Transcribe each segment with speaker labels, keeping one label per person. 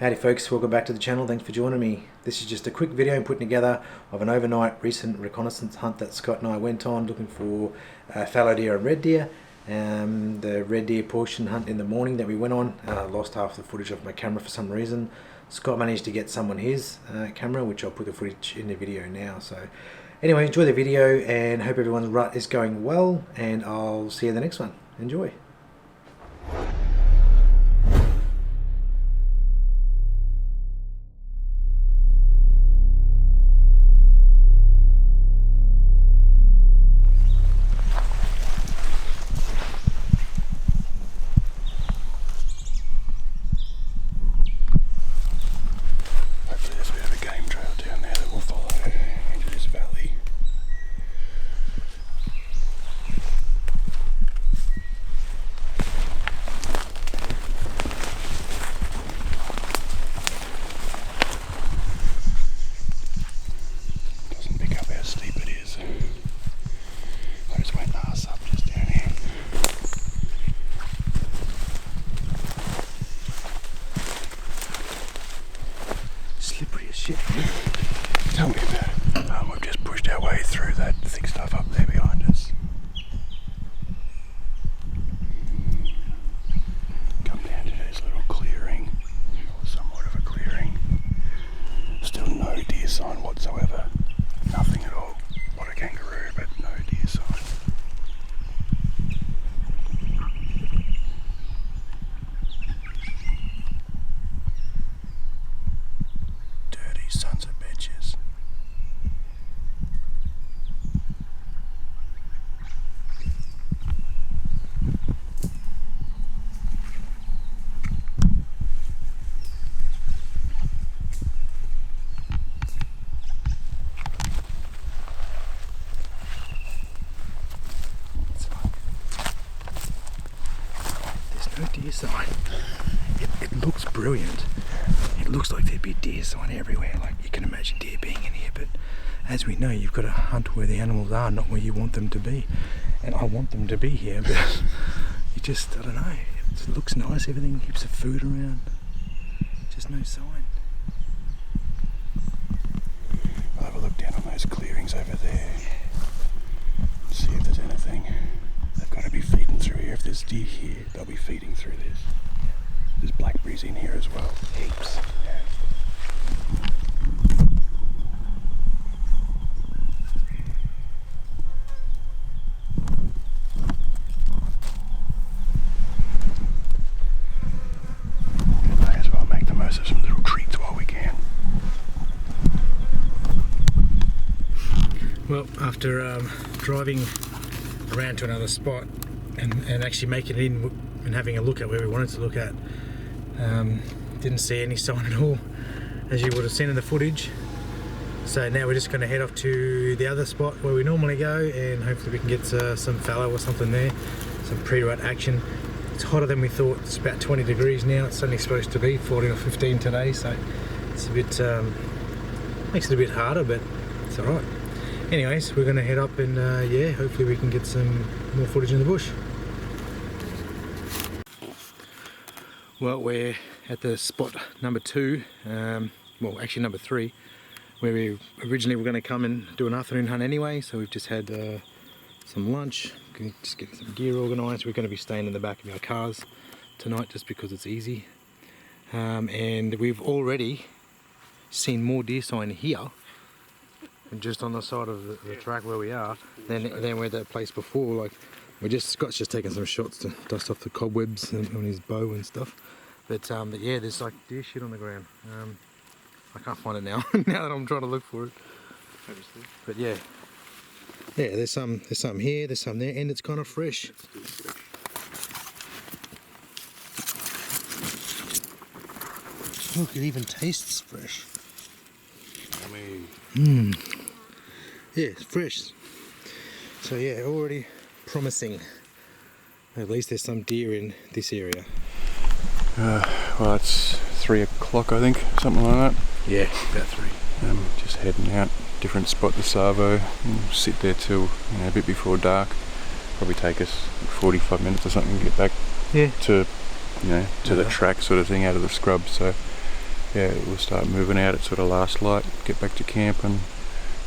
Speaker 1: Howdy folks, welcome back to the channel. Thanks for joining me. This is just a quick video I'm putting together of an overnight recent reconnaissance hunt that Scott and I went on looking for fallow deer and red deer. The red deer portion hunt in the morning that we went on, lost half the footage of my camera for some reason. Scott managed to get some on his camera, which I'll put the footage in the video now. So anyway, enjoy the video and hope everyone's rut is going well, and I'll see you in the next one. Enjoy.
Speaker 2: Shit. Tell me about it. We've just pushed our way through that thick stuff up there behind us. Come down to this little clearing, or somewhat of a clearing. Still no deer sign whatsoever. Nothing at all. A lot of kangaroo, but no deer sign. Sons of bitches. There's no deer sign. It looks brilliant. It looks like there'd be deer sign everywhere, like you can imagine deer being in here, but as we know, you've got to hunt where the animals are, not where you want them to be. And I want them to be here, but you just, I don't know, it looks nice, everything, heaps of food around, just no sign. I'll have a look down on those clearings over there, see if there's anything. They've got to be feeding through here. If there's deer here, they'll be feeding through this. There's blackberries in here as well, heaps. May as well make the most of some little treats while we can. Well, after driving around to another spot and actually making it in and having a look at where we wanted to look at, didn't see any sign at all, as you would have seen in the footage. So now we're just going to head off to the other spot where we normally go, and hopefully we can get some fallow or something there, some pre-rut action. It's hotter than we thought. It's about 20 degrees now. It's only supposed to be 14 or 15 today, so it's a bit makes it a bit harder, but it's all right. Anyways, we're going to head up and yeah, hopefully we can get some more footage in the bush. Well, we're at the spot number 2, well actually number 3, where we originally were going to come and do an afternoon hunt anyway, so we've just had some lunch, just getting some gear organised. We're going to be staying in the back of our cars tonight just because it's easy, and we've already seen more deer sign here, just on the side of the track where we are, than we're at that place before. Like, Scott's just taking some shots to dust off the cobwebs on his bow and stuff. But yeah, there's like deer shit on the ground. I can't find it now. Now that I'm trying to look for it. Obviously. But yeah, there's some here, there's some there, and it's kind of fresh. Look, it even tastes fresh. Yeah, it's fresh. So yeah, already promising. At least there's some deer in this area. Well, it's 3 o'clock, I think, something like that. Yeah, about 3. Just heading out, different spot to Savo, and sit there till a bit before dark. Probably take us 45 minutes or something to get back to the track sort of thing, out of the scrub. So
Speaker 3: yeah, we'll start moving out at sort of last light, get back to camp and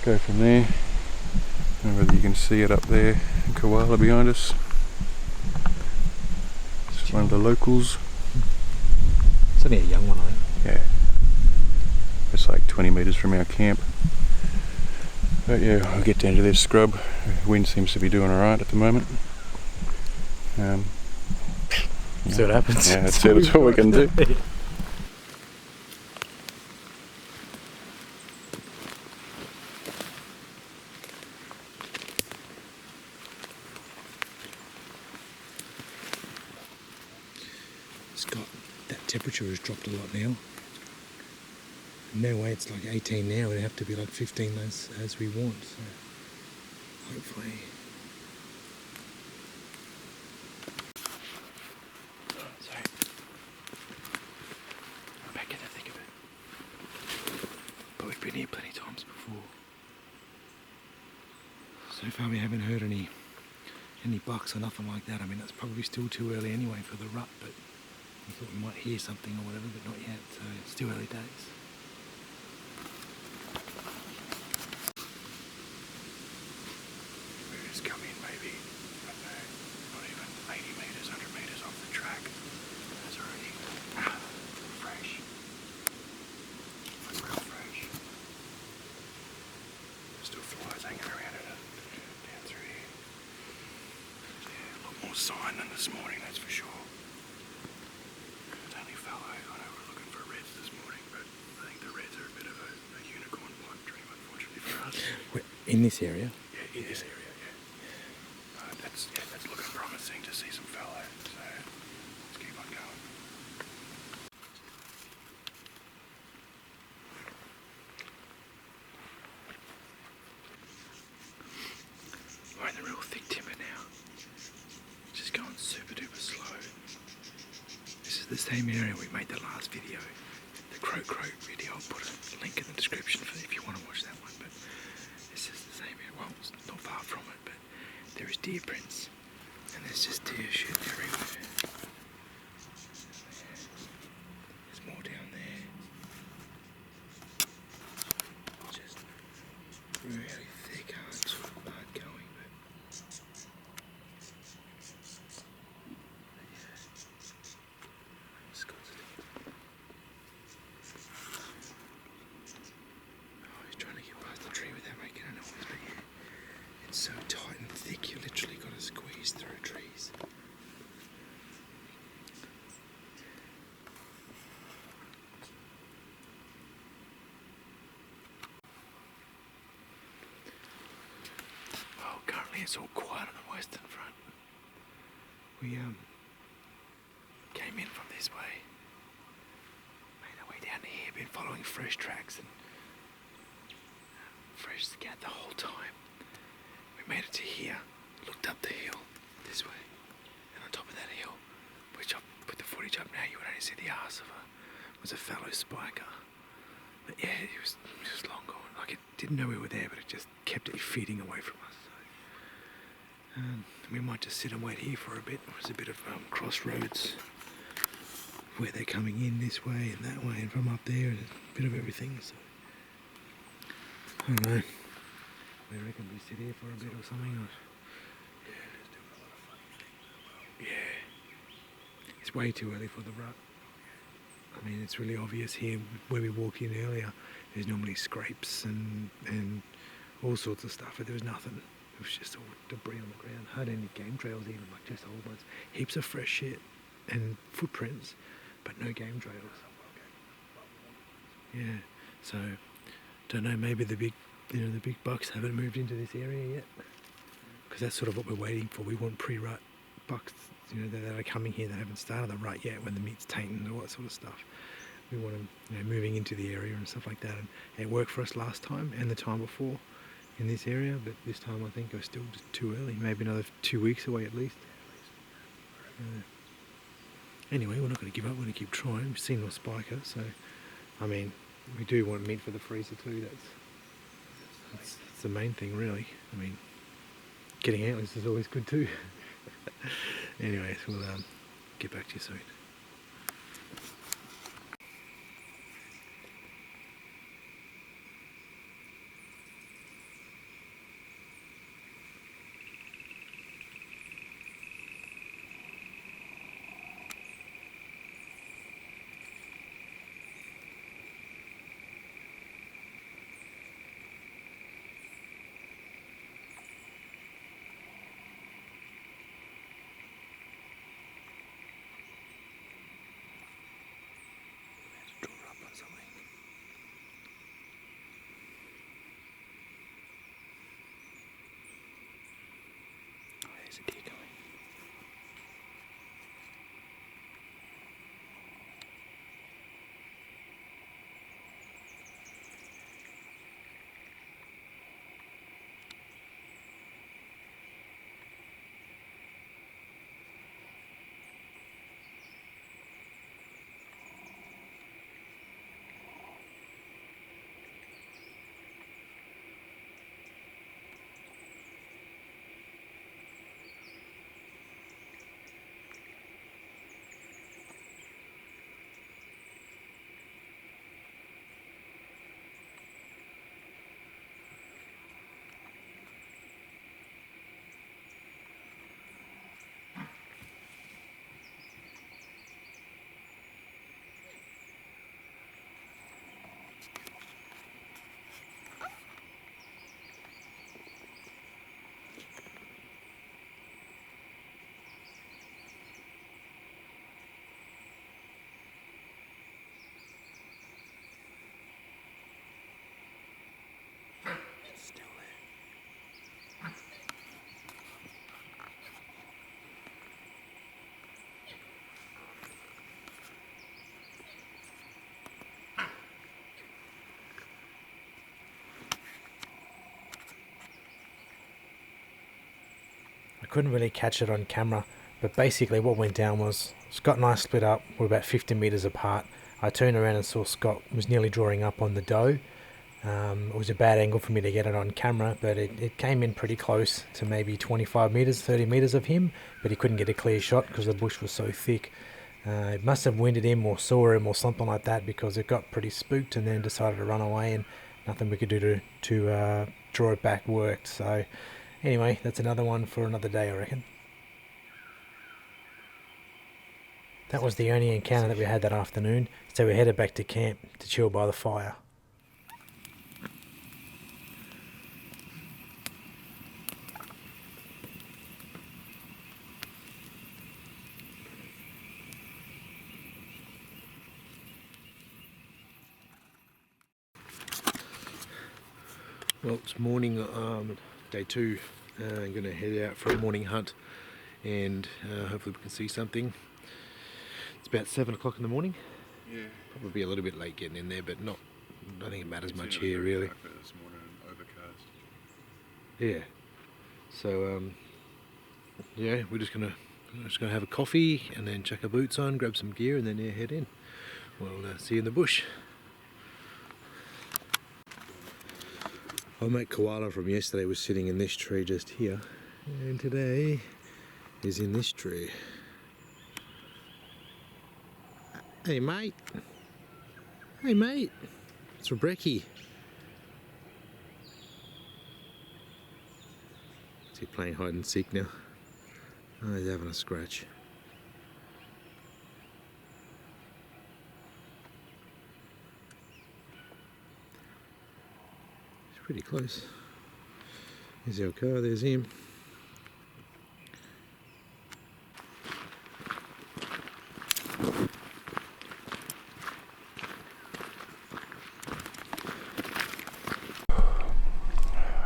Speaker 3: go from there. I don't know whether you can see it up there, koala behind us. It's one of the locals.
Speaker 1: It's only a young one, I think.
Speaker 3: Yeah. It's like 20 metres from our camp. But yeah, I'll get down to this scrub. Wind seems to be doing alright at the moment.
Speaker 1: See what happens.
Speaker 3: Yeah, that's it. That's all we can do.
Speaker 2: Scott, that temperature has dropped a lot now. No way it's like 18 now, it'd have to be like 15 as we want, so hopefully. Sorry. I'm back in the thick of it. But we've been here plenty of times before. So far we haven't heard any bucks or nothing like that. I mean, that's probably still too early anyway for the rut, but I thought we might hear something or whatever, but not yet, so it's still early days. We're just coming maybe, I don't know, not even 80 metres, 100 metres off the track. That's already fresh. That's real fresh. There's still flies hanging around it down through here. Yeah, a lot more sign than this morning, that's for sure. It's only fallow. I know we're looking for reds this morning, but I think the reds are a bit of a unicorn pipe dream, unfortunately for us. In this area? Yeah, in this area, yeah. That's looking promising to see some fallow, so let's keep on going. We're in the real thick timber now. Just going super duper slow. This is the same area we made the last video. The croak video. I'll put a link in the description for if you want to watch that one. But this is the same area. Well, it's not far from it, but there is deer prints. And there's just deer shit everywhere. There's more down there. Just really thick, hard going, but Scott's he's trying to get past the tree without making a noise, but yeah, it's so tight and thick you literally got to squeeze through trees. Well, currently it's all quiet on the western front. We came in from this way, made our way down to here, been following fresh tracks and fresh scat the whole time. We made it to here, looked up the hill this way, and on top of that hill, which I'll put the footage up now, you would only see the arse of was a fallow spiker. But yeah, it was long gone. Like, it didn't know we were there, but it just kept it feeding away from us. So, we might just sit and wait here for a bit. There's a bit of crossroads where they're coming in this way and that way, and from up there, and a bit of everything. So, I don't know. We reckon we sit here for a bit or something. Or... Yeah. It's way too early for the rut. I mean, it's really obvious here where we walked in earlier. There's normally scrapes and all sorts of stuff, but there was nothing. It was just all debris on the ground. Hardly any game trails even, like just old ones. Heaps of fresh shit and footprints, but no game trails. Yeah, so don't know. Maybe the big bucks haven't moved into this area yet, because that's sort of what we're waiting for. We want pre-rut bucks, that are coming here that haven't started the rut yet, when the meat's tainted and all that sort of stuff. We want them, moving into the area and stuff like that. And it worked for us last time and the time before in this area, but this time I think it was still just too early. Maybe another 2 weeks away at least. Anyway, we're not going to give up. We're going to keep trying. We've seen no spiker, so I mean, we do want meat for the freezer too. That's the main thing, really. I mean, getting antlers is always good too. Anyways, we'll get back to you soon.
Speaker 1: couldn't really catch it on camera, but basically what went down was Scott and I split up. We're about 50 metres apart. I turned around and saw Scott was nearly drawing up on the doe. It was a bad angle for me to get it on camera, but it came in pretty close to maybe 25 metres, 30 metres of him, but he couldn't get a clear shot because the bush was so thick. It must have winded him or saw him or something like that, because it got pretty spooked and then decided to run away, and nothing we could do to draw it back worked. So anyway, that's another one for another day, I reckon. That was the only encounter that we had that afternoon, so we headed back to camp to chill by the fire.
Speaker 2: Well, it's morning, day 2. I'm going to head out for a morning hunt, and hopefully we can see something. It's about 7 o'clock in the morning.
Speaker 3: Yeah.
Speaker 2: Probably a little bit late getting in there, but I don't think it matters much here really.
Speaker 3: This morning, overcast.
Speaker 2: Yeah. So yeah, we're just gonna have a coffee and then chuck our boots on, grab some gear, and then head in. We'll see you in the bush. Our mate Koala from yesterday was sitting in this tree just here, and today is in this tree. Hey mate! Hey mate! It's Rebecca. Is he playing hide and seek now? Oh, he's having a scratch. Pretty close. There's our car, there's him.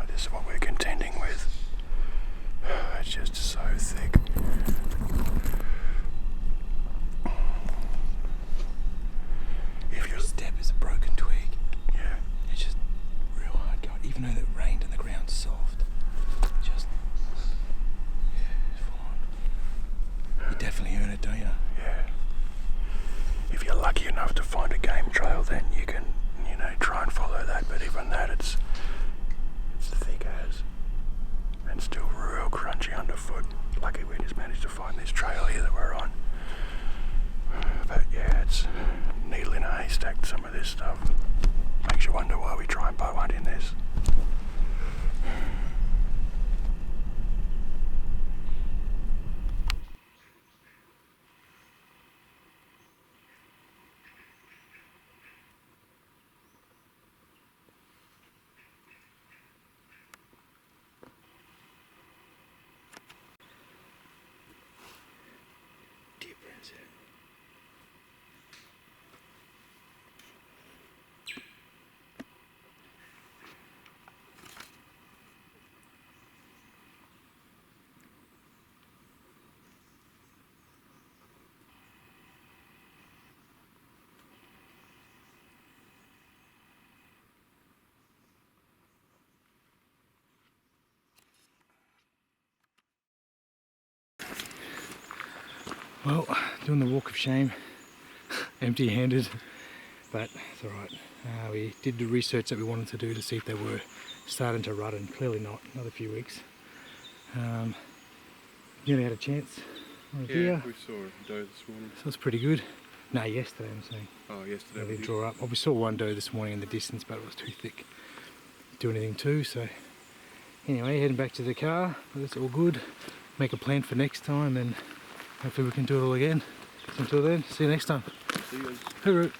Speaker 3: This is what we're contending with. It's just so thick. If your step is a broken twig, yeah, it's just real hard going. Even though it rained and the ground's soft, just full on. You definitely earn it, don't you? Yeah. If you're lucky enough to find a game trail, then you can, try and follow that. But even that, it's thick as, and still real crunchy underfoot. Lucky we just managed to find this trail here that we're on. But yeah, it's needle in a haystack, some of this stuff. Makes you wonder why we try and bow hunt in this.
Speaker 2: Well, doing the walk of shame, empty-handed, but it's alright. We did the research that we wanted to do to see if they were starting to rut, and clearly not. Another few weeks. Nearly had a chance on a deer.
Speaker 3: We saw a doe this morning.
Speaker 2: So it's pretty good. No, yesterday I'm saying.
Speaker 3: Oh, yesterday.
Speaker 2: They draw up. Well, we saw one doe this morning in the distance, but it was too thick to do anything too. So anyway, heading back to the car, but it's all good. Make a plan for next time, and hopefully we can do it all again. So until then, see you next time.
Speaker 3: See you.
Speaker 2: Hooroo.